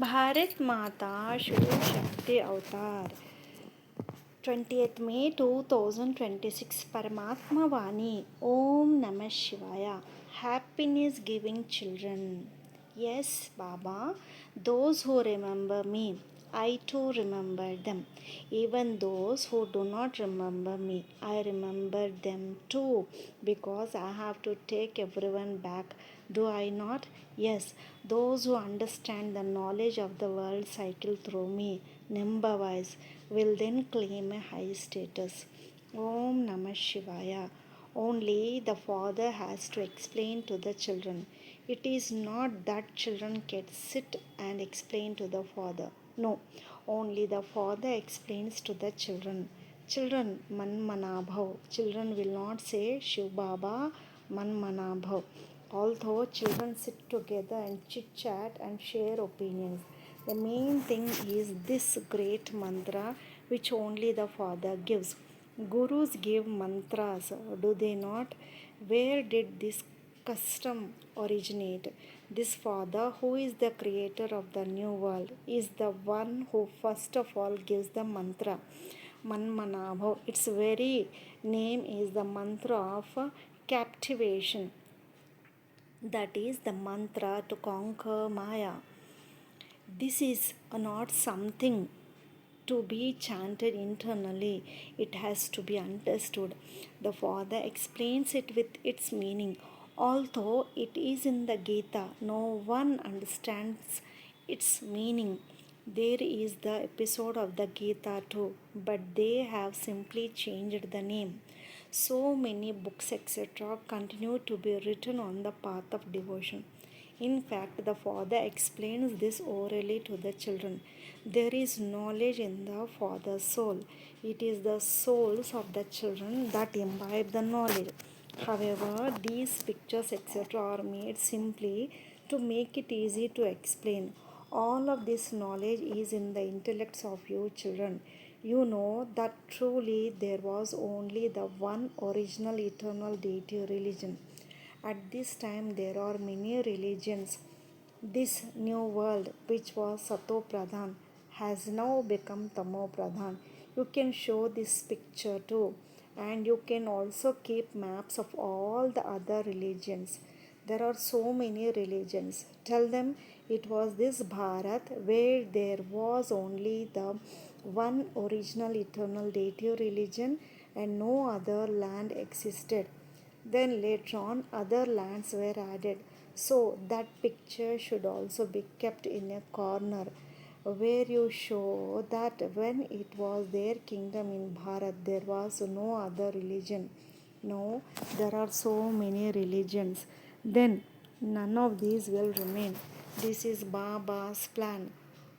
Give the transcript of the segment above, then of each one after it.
Bharat Mata Shiv Shakti Avtar 20th May 2026 Parmatma Vaani Om Namah Shivaya Happiness giving children. Yes, Baba, those who remember me, I too remember them. Even those who do not remember me, I remember them too, because I have to take everyone back. Do I not? Yes, those who understand the knowledge of the world cycle through me, number wise, will then claim a high status. Om Namah Shivaya. Only the father has to explain to the children. It is not that children can sit and explain to the father. No, only the father explains to the children. Children, man manabhav. Children will not say Shiv Baba man manabhav. Although children sit together and chit chat and share opinions, the main thing is this great mantra which only the Father gives. Gurus give mantras, do they not? Where did this custom originate? This Father, who is the creator of the new world, is the one who first of all gives the mantra. Manmanabhav. Its very name is the mantra of captivation. That is the mantra to conquer Maya. This is not something to be chanted internally, it has to be understood. The Father explains it with its meaning. Although it is in the Gita, no one understands its meaning. There is the episode of the Gita too, but they have simply changed the name. So many books, etc., continue to be written on the path of devotion. In fact, the Father explains this orally to the children. There is knowledge in the Father's soul. It is the souls of the children that imbibe the knowledge. However, these pictures, etc., are made simply to make it easy to explain. All of this knowledge is in the intellects of you children. You know that truly there was only the one original eternal deity religion. At this time, there are many religions. This new world, which was Sato Pradhan, has now become Tamo Pradhan. You can show this picture too, and you can also keep maps of all the other religions. There are so many religions. Tell them it was this Bharat where there was only the one original eternal deity religion and no other land existed. Then later on, other lands were added. So that picture should also be kept in a corner where you show that when it was their kingdom in Bharat, there was no other religion. No, there are so many religions. Then none of these will remain. This is Baba's plan.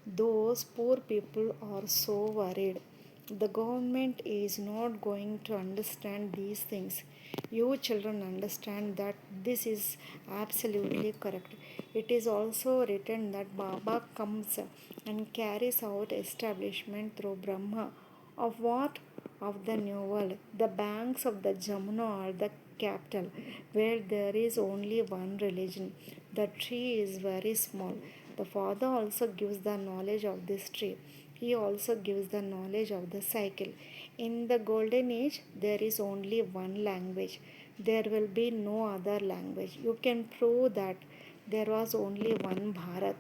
Those poor people are so worried. The government is not going to understand these things. You children understand that this is absolutely correct. It is also written that Baba comes and carries out establishment through Brahma. Of what? Of the new world. The banks of the Jamuna are the capital, where there is only one religion. The tree is very small. The Father also gives the knowledge of this tree. He also gives the knowledge of the cycle. In the golden age, there is only one language. There will be no other language. You can prove that there was only one Bharat.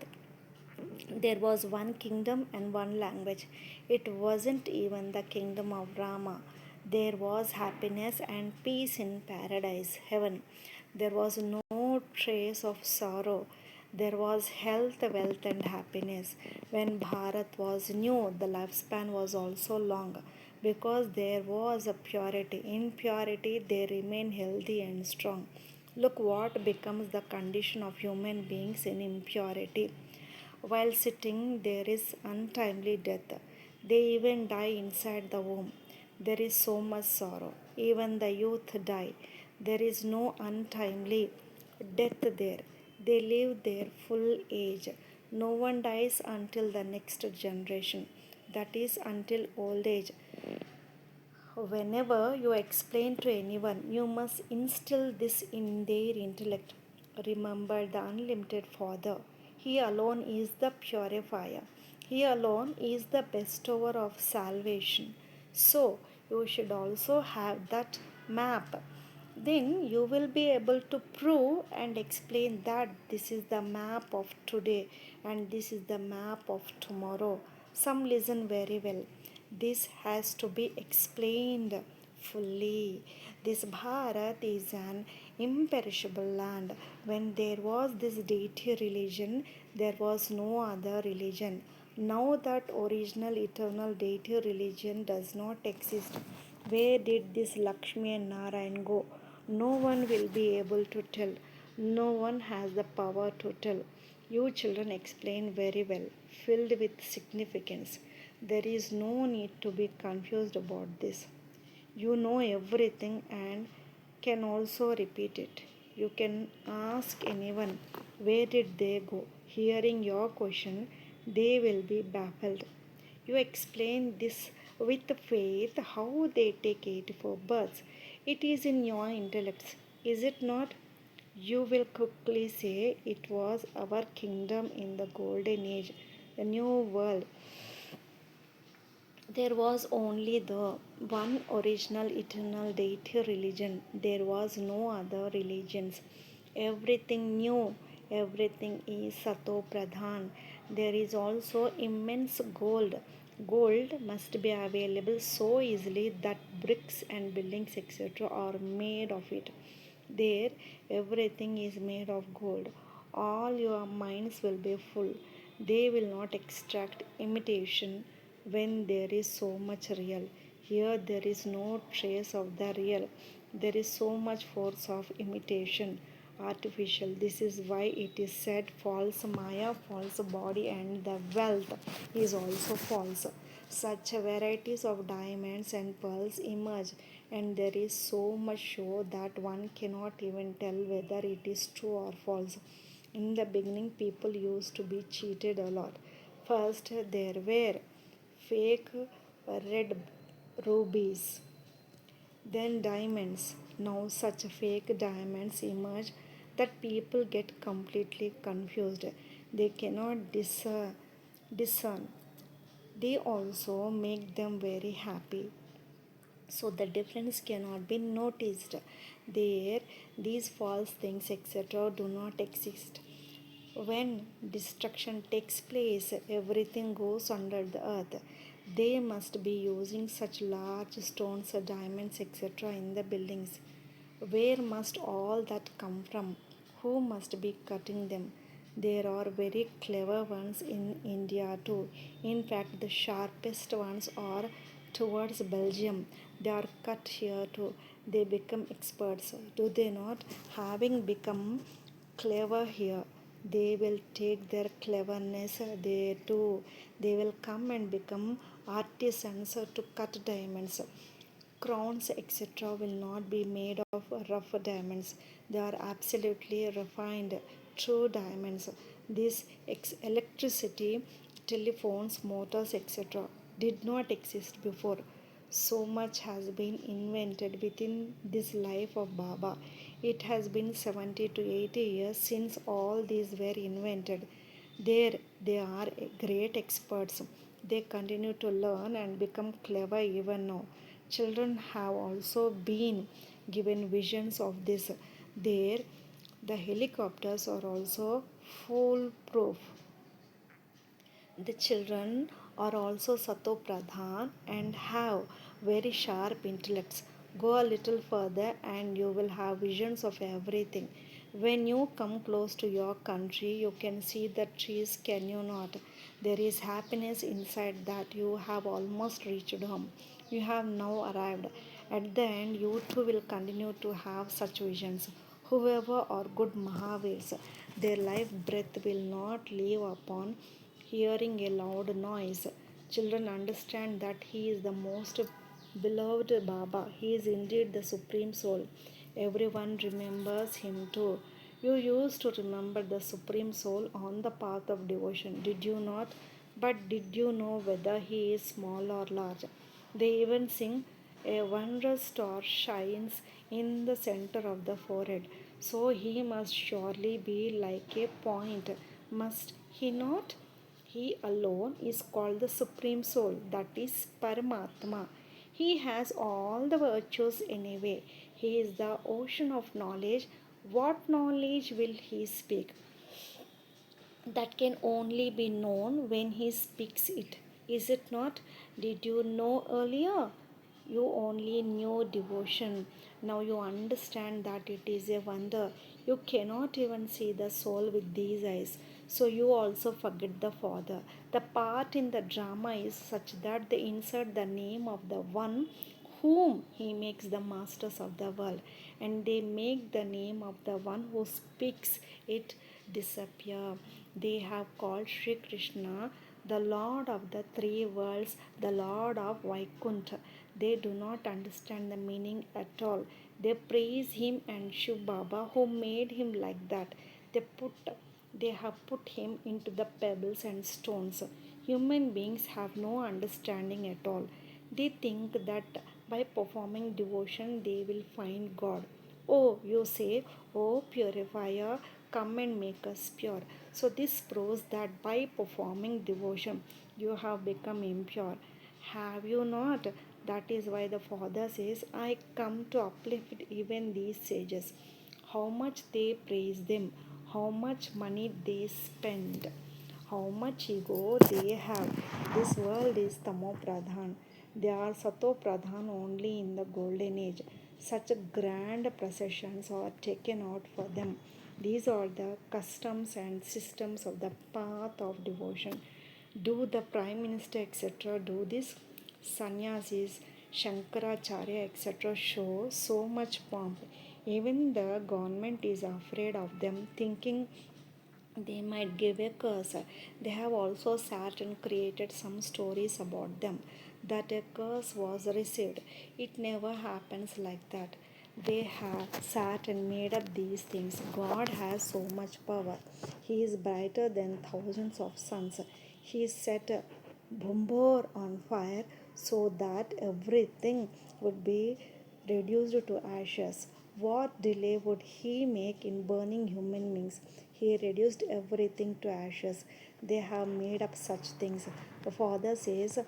There was one kingdom and one language. It wasn't even the kingdom of Rama. There was happiness and peace in paradise, heaven. There was no trace of sorrow. There was health, wealth, and happiness. When Bharat was new, the lifespan was also long because there was a purity. In purity, they remain healthy and strong. Look what becomes the condition of human beings in impurity. While sitting, there is untimely death. They even die inside the womb. There is so much sorrow. Even the youth die. There is no untimely death there. They live their full age. No one dies until the next generation. That is until old age. Whenever you explain to anyone, you must instill this in their intellect. Remember the unlimited Father. He alone is the purifier. He alone is the bestower of salvation. So, you should also have that map. Then you will be able to prove and explain that this is the map of today and this is the map of tomorrow. Some listen very well. This has to be explained fully. This Bharat is an imperishable land. When there was this deity religion, there was no other religion. Now that original eternal deity religion does not exist, where did this Lakshmi and Narayan go? No one will be able to tell. No one has the power to tell. You children explain very well, filled with significance. There is no need to be confused about this. You know everything and can also repeat it. You can ask anyone, where did they go? Hearing your question, they will be baffled. You explain this with faith how they take 84 births. It is in your intellect, is it not? You will quickly say it was our kingdom in the golden age, the new world. There was only the one original eternal deity religion. There was no other religions. Everything new, everything is Sato Pradhan. There is also immense gold. Gold must be available so easily that bricks and buildings etc. are made of it. There, everything is made of gold. All your minds will be full. They will not extract imitation when there is so much real. Here, there is no trace of the real. There is so much force of imitation, artificial. This is why it is said false Maya, false body, and the wealth is also false. Such varieties of diamonds and pearls emerge, and there is so much show that one cannot even tell whether it is true or false. In the beginning, people used to be cheated a lot. First, there were fake red rubies, then diamonds. Now, such fake diamonds emerge that people get completely confused. They cannot discern. They also make them very happy, so the difference cannot be noticed. There, these false things etc. do not exist. When destruction takes place, everything goes under the earth. They must be using such large stones, diamonds etc. in the buildings. Where must all that come from? Who must be cutting them? There are very clever ones in India too. In fact, the sharpest ones are towards Belgium. They are cut here too. They become experts, do they not? Having become clever here, they will take their cleverness there too. They will come and become artisans to cut diamonds. Crowns etc. will not be made of rough diamonds. They are absolutely refined, true diamonds. This electricity, telephones, motors etc. did not exist before. So much has been invented within this life of Baba. It has been 70 to 80 years since all these were invented. There they are great experts. They continue to learn and become clever even now. Children have also been given visions of this. There, the helicopters are also foolproof. The children are also Sato Pradhan and have very sharp intellects. Go a little further and you will have visions of everything. When you come close to your country, you can see the trees, can you not? There is happiness inside that you have almost reached home. You have now arrived. At the end, you too will continue to have such visions. Whoever are good Mahavirs, their life breath will not leave upon hearing a loud noise. Children understand that he is the most beloved Baba. He is indeed the Supreme Soul. Everyone remembers him too. You used to remember the Supreme Soul on the path of devotion, did you not? But did you know whether he is small or large? They even sing, a wondrous star shines in the center of the forehead, so he must surely be like a point. Must he not? He alone is called the Supreme Soul, that is Paramatma. He has all the virtues anyway. He is the ocean of knowledge. What knowledge will he speak? That can only be known when he speaks it. Is it not? Did you know earlier? You only knew devotion. Now you understand that it is a wonder. You cannot even see the soul with these eyes. So you also forget the Father. The part in the drama is such that they insert the name of the one whom he makes the masters of the world, and they make the name of the one who speaks it disappear. They have called Sri Krishna the Lord of the three worlds, the Lord of Vaikuntha. They do not understand the meaning at all. They praise him and Shiv Baba who made him like that. They put they have put him into the pebbles and stones. Human beings have no understanding at all. They think that by performing devotion they will find God. Oh, you say, oh purifier, come and make us pure. So, this proves that by performing devotion you have become impure. Have you not? That is why the Father says, I come to uplift even these sages. How much they praise them, how much money they spend, how much ego they have. This world is Tamo Pradhan. They are Sato Pradhan only in the golden age. Such grand processions are taken out for them. These are the customs and systems of the path of devotion. Do the Prime Minister etc. do this? Sannyasis, Shankaracharya etc. show so much pomp. Even the government is afraid of them, thinking they might give a curse. They have also sat and created some stories about them that a curse was received. It never happens like that. They have sat and made up these things. God has so much power. He is brighter than thousands of suns. He set a Bombor on fire so that everything would be reduced to ashes. What delay would he make in burning human beings? He reduced everything to ashes. They have made up such things. The father says,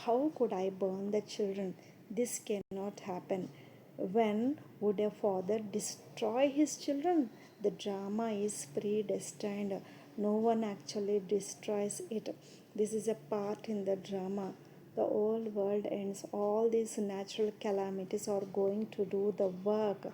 how could I burn the children? This cannot happen. When would a father destroy his children? The drama is predestined. No one actually destroys it. This is a part in the drama. The old world ends. All these natural calamities are going to do the work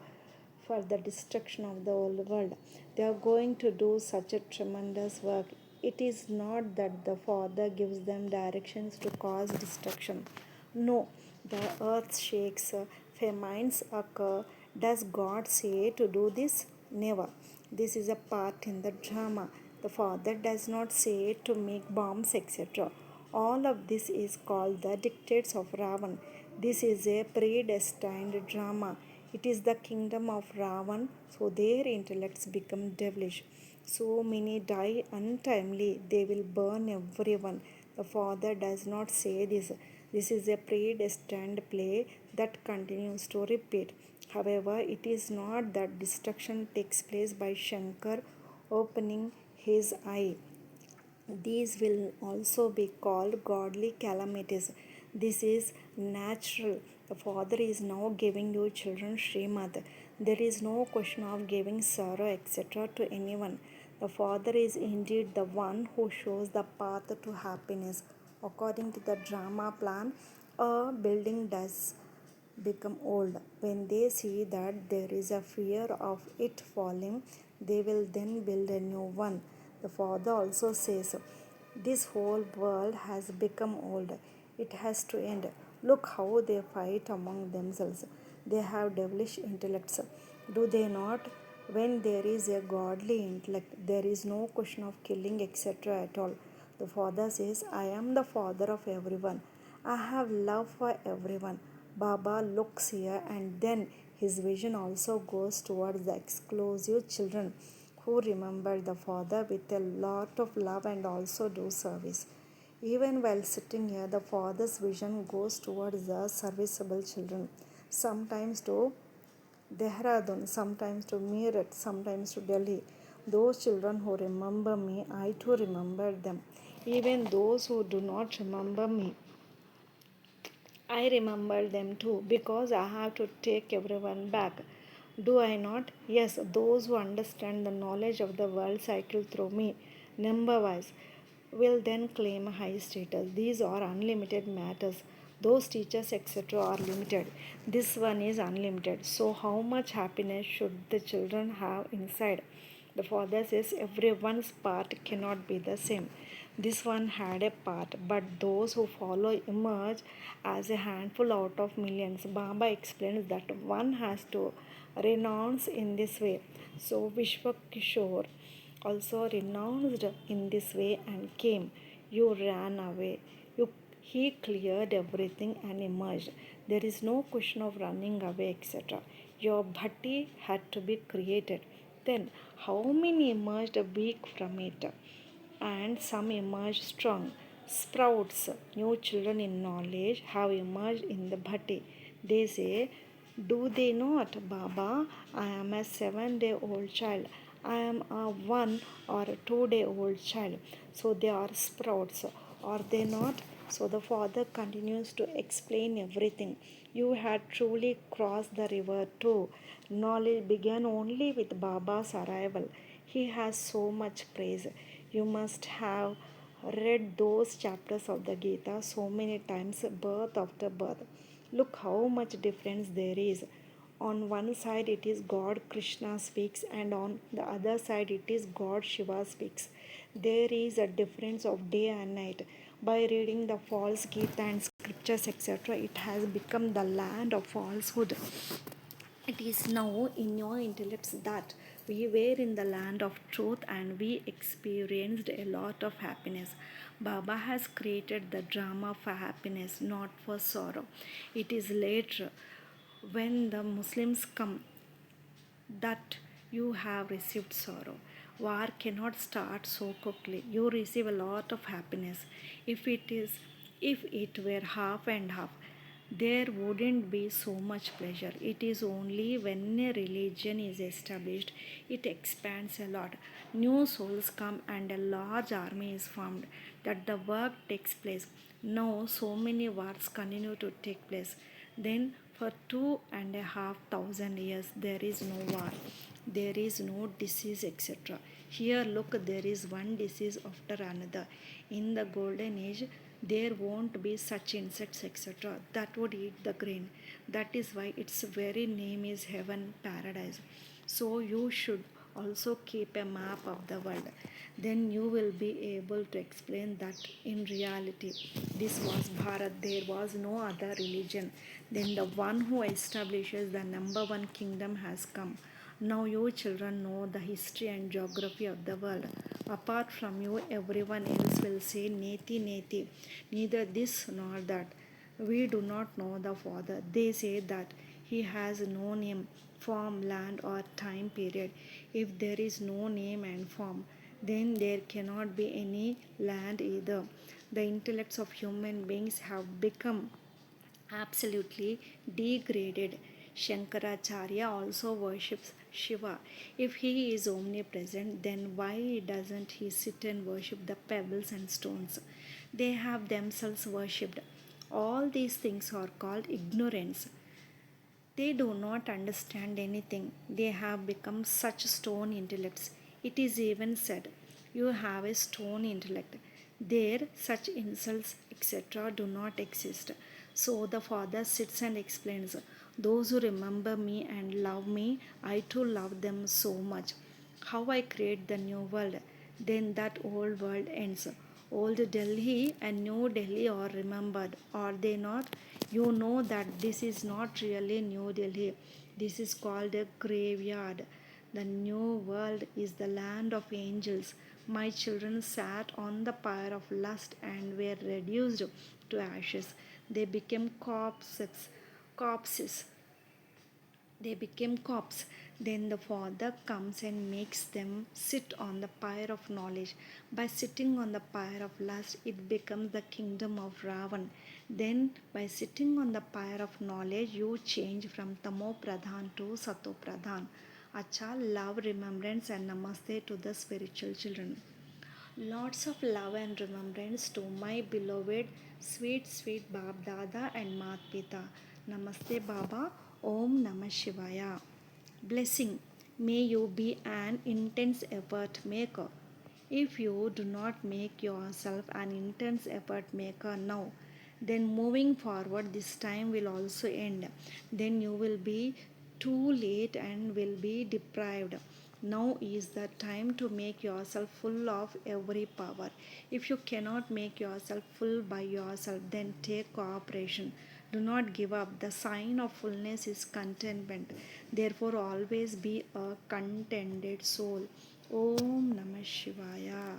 for the destruction of the old world. They are going to do such a tremendous work. It is not that the Father gives them directions to cause destruction. No, the earth shakes, famines occur. Does God say to do this? Never. This is a part in the drama. The Father does not say to make bombs, etc. All of this is called the dictates of Ravan. This is a predestined drama. It is the kingdom of Ravan, so their intellects become devilish. So many die untimely, they will burn everyone. The Father does not say this. This is a predestined play that continues to repeat. However, it is not that destruction takes place by Shankar opening his eye. These will also be called godly calamities. This is natural. The Father is now giving you children Srimad. There is no question of giving sorrow, etc., to anyone. The Father is indeed the one who shows the path to happiness. According to the drama plan, a building does become old. When they see that there is a fear of it falling, they will then build a new one. The Father also says, this whole world has become old. It has to end. Look how they fight among themselves. They have devilish intellects. Do they not? When there is a godly intellect, there is no question of killing, etc. at all. The Father says, I am the Father of everyone. I have love for everyone. Baba looks here and then his vision also goes towards the exclusive children who remember the Father with a lot of love and also do service. Even while sitting here, the Father's vision goes towards the serviceable children, sometimes to Dehradun, sometimes to Meerut, sometimes to Delhi. Those children who remember me, I too remember them. Even those who do not remember me, I remember them too because I have to take everyone back. Do I not? Yes, those who understand the knowledge of the world cycle through me, number wise, will then claim a high status. These are unlimited matters. Those teachers, etc., are limited. This one is unlimited. So, how much happiness should the children have inside? The father says everyone's part cannot be the same. This one had a part, but those who follow emerge as a handful out of millions. Baba explains that one has to renounce in this way. So Vishwakishore also renounced in this way and came. You ran away. You, he cleared everything and emerged. There is no question of running away, etc. Your bhatti had to be created. Then, how many emerged weak from it? And some emerged strong. Sprouts, new children in knowledge, have emerged in the bhatti. They say, do they not, Baba? I am a 7-day-old child. I am a 1 or 2-day-old child. So they are sprouts, are they not? So the father continues to explain everything. You had truly crossed the river too. Knowledge began only with Baba's arrival. He has so much praise. You must have read those chapters of the Gita so many times, birth after birth. Look how much difference there is. On one side it is God Krishna speaks, and on the other side it is God Shiva speaks. There is a difference of day and night. By reading the false Gita and scriptures, etc., it has become the land of falsehood. It is now in your intellects that we were in the land of truth and we experienced a lot of happiness. Baba has created the drama for happiness, not for sorrow. It is later when the Muslims come that you have received sorrow. War cannot start so quickly. You receive a lot of happiness. If it were half and half, there wouldn't be so much pleasure. It is only when a religion is established, it expands a lot. New souls come and a large army is formed that the work takes place. Now so many wars continue to take place. Then for 2,500 years there is no war, there is no disease, etc. Here look, there is one disease after another. In the golden age there won't be such insects, etc., that would eat the grain. That is why its very name is heaven paradise. So you should also keep a map of the world. Then you will be able to explain that in reality this was Bharat, there was no other religion. Then the one who establishes the number one kingdom has come. Now you children know the history and geography of the world. Apart from you, everyone else will say Neti Neti, neither this nor that. We do not know the Father. They say that He has no name, form, land, or time period. If there is no name and form, then there cannot be any land either. The intellects of human beings have become absolutely degraded. Shankaracharya also worships Shiva. If he is omnipresent, then why doesn't he sit and worship the pebbles and stones? They have themselves worshipped. All these things are called ignorance. They do not understand anything. They have become such stone intellects. It is even said, you have a stone intellect. There, such insults, etc., do not exist. So the Father sits and explains, those who remember me and love me, I too love them so much. How I create the new world, then that old world ends. Old Delhi and New Delhi are remembered, are they not? You know that this is not really New Delhi. This is called a graveyard. The new world is the land of angels. My children sat on the pyre of lust and were reduced to ashes. They became corpses, they became corpse. Then the Father comes and makes them sit on the pyre of knowledge. By sitting on the pyre of lust, it becomes the kingdom of Ravan. Then, by sitting on the pyre of knowledge, you change from Tamo Pradhan to Sato Pradhan. Acha, love, remembrance, and namaste to the spiritual children. Lots of love and remembrance to my beloved sweet, sweet Bab Dada and Mat Pita. Namaste Baba. Om Namah Shivaya. Blessing. May you be an intense effort maker. If you do not make yourself an intense effort maker now, then moving forward, this time will also end. Then you will be too late and will be deprived. Now is the time to make yourself full of every power. If you cannot make yourself full by yourself, then take cooperation. Do not give up. The sign of fullness is contentment. Therefore, always be a contented soul. Om Namah Shivaya.